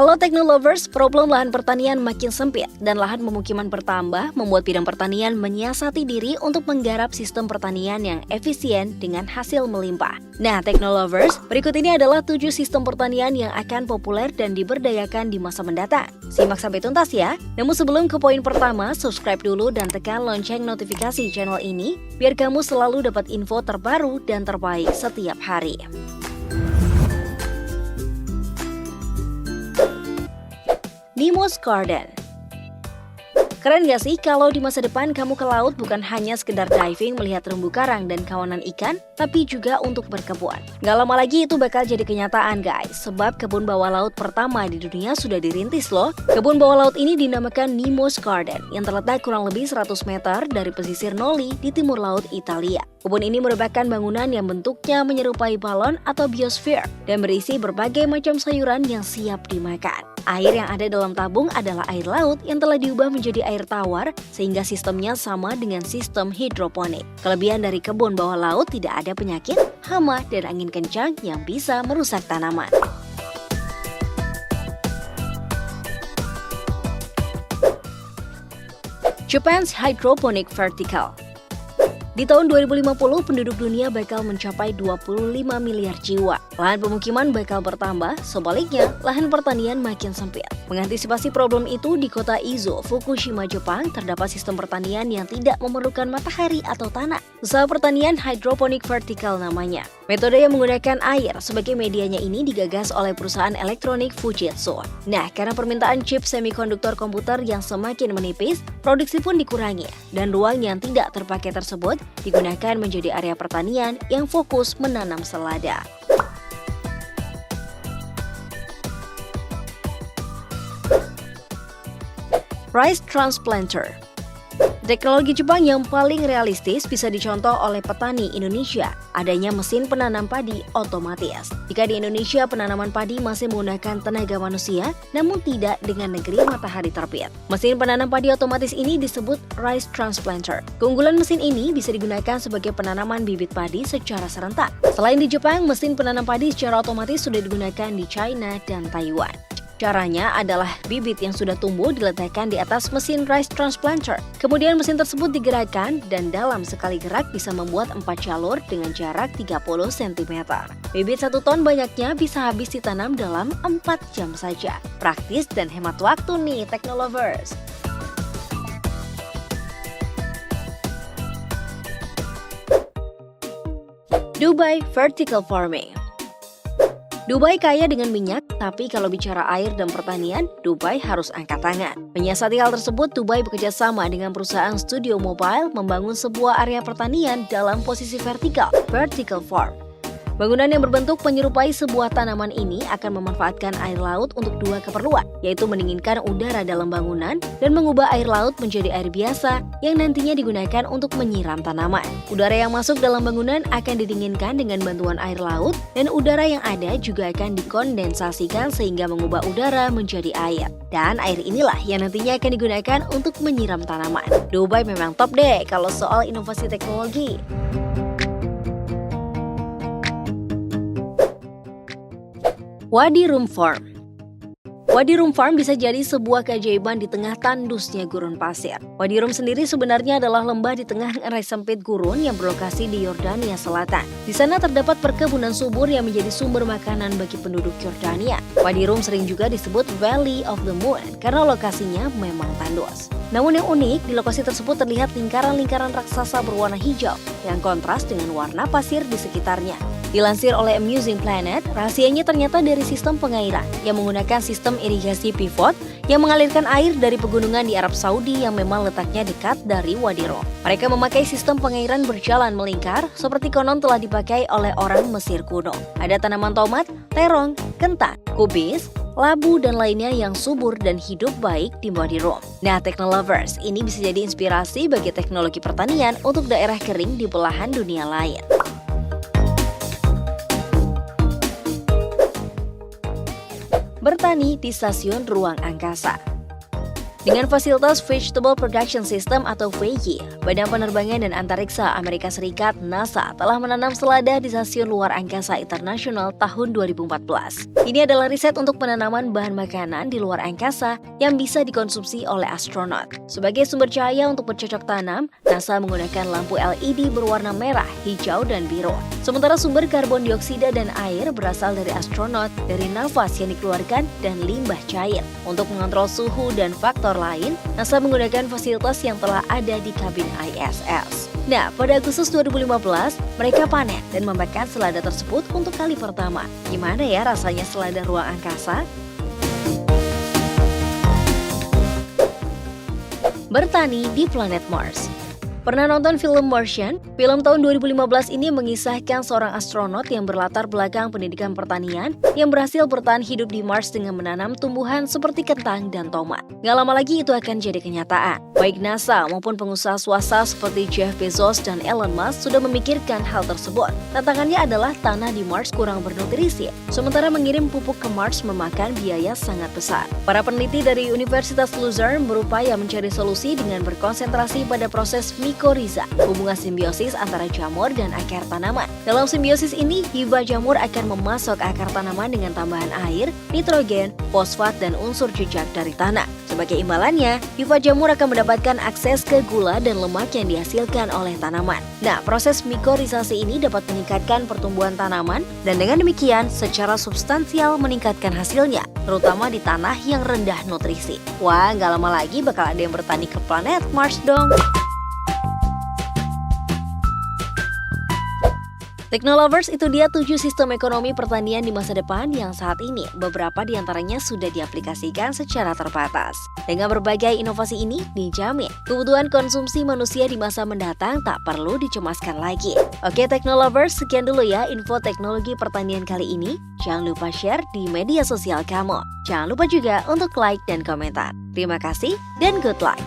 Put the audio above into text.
Halo Teknolovers, problem lahan pertanian makin sempit dan lahan pemukiman bertambah membuat bidang pertanian menyiasati diri untuk menggarap sistem pertanian yang efisien dengan hasil melimpah. Nah Teknolovers, berikut ini adalah 7 sistem pertanian yang akan populer dan diberdayakan di masa mendatang. Simak sampai tuntas ya. Namun sebelum ke poin pertama, subscribe dulu dan tekan lonceng notifikasi channel ini biar kamu selalu dapat info terbaru dan terbaik setiap hari. Nemo's Garden. Keren gak sih kalau di masa depan kamu ke laut bukan hanya sekedar diving melihat terumbu karang dan kawanan ikan, tapi juga untuk berkebun. Gak lama lagi itu bakal jadi kenyataan guys, sebab kebun bawah laut pertama di dunia sudah dirintis loh. Kebun bawah laut ini dinamakan Nemo's Garden yang terletak kurang lebih 100 meter dari pesisir Noli di timur laut Italia. Kebun ini merupakan bangunan yang bentuknya menyerupai balon atau biosphere dan berisi berbagai macam sayuran yang siap dimakan. Air yang ada dalam tabung adalah air laut yang telah diubah menjadi air tawar sehingga sistemnya sama dengan sistem hidroponik. Kelebihan dari kebun bawah laut tidak ada penyakit, hama, dan angin kencang yang bisa merusak tanaman. Japan's Hydroponic Vertical. Di tahun 2050, penduduk dunia bakal mencapai 25 miliar jiwa. Lahan pemukiman bakal bertambah, sebaliknya, lahan pertanian makin sempit. Mengantisipasi problem itu, di kota Izu, Fukushima, Jepang, terdapat sistem pertanian yang tidak memerlukan matahari atau tanah. Usaha pertanian hydroponic vertical namanya. Metode yang menggunakan air sebagai medianya ini digagas oleh perusahaan elektronik Fujitsu. Nah, karena permintaan chip semikonduktor komputer yang semakin menipis, produksi pun dikurangi, dan ruang yang tidak terpakai tersebut digunakan menjadi area pertanian yang fokus menanam selada. Rice Transplanter. Teknologi Jepang yang paling realistis bisa dicontoh oleh petani Indonesia, adanya mesin penanam padi otomatis. Jika di Indonesia penanaman padi masih menggunakan tenaga manusia, namun tidak dengan negeri matahari terbit. Mesin penanam padi otomatis ini disebut Rice Transplanter. Keunggulan mesin ini bisa digunakan sebagai penanaman bibit padi secara serentak. Selain di Jepang, mesin penanam padi secara otomatis sudah digunakan di China dan Taiwan. Caranya adalah bibit yang sudah tumbuh diletakkan di atas mesin rice transplanter. Kemudian mesin tersebut digerakkan dan dalam sekali gerak bisa membuat 4 jalur dengan jarak 30 cm. Bibit 1 ton banyaknya bisa habis ditanam dalam 4 jam saja. Praktis dan hemat waktu nih Teknolovers. Dubai Vertical Farming. Dubai kaya dengan minyak, tapi kalau bicara air dan pertanian, Dubai harus angkat tangan. Menyiasati hal tersebut, Dubai bekerja sama dengan perusahaan studio mobile membangun sebuah area pertanian dalam posisi vertical farm. Bangunan yang berbentuk menyerupai sebuah tanaman ini akan memanfaatkan air laut untuk 2 keperluan, yaitu mendinginkan udara dalam bangunan dan mengubah air laut menjadi air biasa yang nantinya digunakan untuk menyiram tanaman. Udara yang masuk dalam bangunan akan didinginkan dengan bantuan air laut dan udara yang ada juga akan dikondensasikan sehingga mengubah udara menjadi air. Dan air inilah yang nantinya akan digunakan untuk menyiram tanaman. Dubai memang top deh kalau soal inovasi teknologi. Wadi Rum Farm. Wadi Rum Farm bisa jadi sebuah keajaiban di tengah tandusnya gurun pasir. Wadi Rum sendiri sebenarnya adalah lembah di tengah erai sempit gurun yang berlokasi di Yordania Selatan. Di sana terdapat perkebunan subur yang menjadi sumber makanan bagi penduduk Yordania. Wadi Rum sering juga disebut Valley of the Moon karena lokasinya memang tandus. Namun yang unik, di lokasi tersebut terlihat lingkaran-lingkaran raksasa berwarna hijau yang kontras dengan warna pasir di sekitarnya. Dilansir oleh Amusing Planet, rahasianya ternyata dari sistem pengairan yang menggunakan sistem irigasi pivot yang mengalirkan air dari pegunungan di Arab Saudi yang memang letaknya dekat dari Wadi Rum. Mereka memakai sistem pengairan berjalan melingkar seperti konon telah dipakai oleh orang Mesir kuno. Ada tanaman tomat, terong, kentang, kubis, labu, dan lainnya yang subur dan hidup baik di Wadi Rum. Nah, Teknolovers, ini bisa jadi inspirasi bagi teknologi pertanian untuk daerah kering di belahan dunia lain. Bertani di stasiun ruang angkasa. Dengan fasilitas Vegetable Production System atau VY, Badan Penerbangan dan Antariksa Amerika Serikat NASA telah menanam selada di Stasiun Luar Angkasa Internasional tahun 2014. Ini adalah riset untuk penanaman bahan makanan di luar angkasa yang bisa dikonsumsi oleh astronot. Sebagai sumber cahaya untuk bercocok tanam, NASA menggunakan lampu LED berwarna merah, hijau, dan biru. Sementara sumber karbon dioksida dan air berasal dari astronot, dari nafas yang dikeluarkan, dan limbah cair. Untuk mengontrol suhu dan faktor lain, NASA menggunakan fasilitas yang telah ada di kabin ISS. Nah, pada Agustus 2015, mereka panen dan membakar selada tersebut untuk kali pertama. Gimana ya rasanya selada ruang angkasa? Bertani di planet Mars. Pernah nonton film Martian? Film tahun 2015 ini mengisahkan seorang astronot yang berlatar belakang pendidikan pertanian yang berhasil bertahan hidup di Mars dengan menanam tumbuhan seperti kentang dan tomat. Gak lama lagi itu akan jadi kenyataan. Baik NASA maupun pengusaha swasta seperti Jeff Bezos dan Elon Musk sudah memikirkan hal tersebut. Tantangannya adalah tanah di Mars kurang bernutrisi, sementara mengirim pupuk ke Mars memakan biaya sangat besar. Para peneliti dari Universitas Luzerne berupaya mencari solusi dengan berkonsentrasi pada proses mikoriza, hubungan simbiosis antara jamur dan akar tanaman. Dalam simbiosis ini, hifa jamur akan memasok akar tanaman dengan tambahan air, nitrogen, fosfat, dan unsur jejak dari tanah. Sebagai imbalannya, hifa jamur akan mendapatkan akses ke gula dan lemak yang dihasilkan oleh tanaman. Nah, proses mikorisasi ini dapat meningkatkan pertumbuhan tanaman dan dengan demikian secara substansial meningkatkan hasilnya, terutama di tanah yang rendah nutrisi. Wah, nggak lama lagi bakal ada yang bertani ke planet Mars dong. Technolovers, itu dia 7 sistem ekonomi pertanian di masa depan yang saat ini beberapa di antaranya sudah diaplikasikan secara terbatas. Dengan berbagai inovasi ini, dijamin kebutuhan konsumsi manusia di masa mendatang tak perlu dicemaskan lagi. Oke Technolovers, sekian dulu ya info teknologi pertanian kali ini. Jangan lupa share di media sosial kamu. Jangan lupa juga untuk like dan komentar. Terima kasih dan good luck!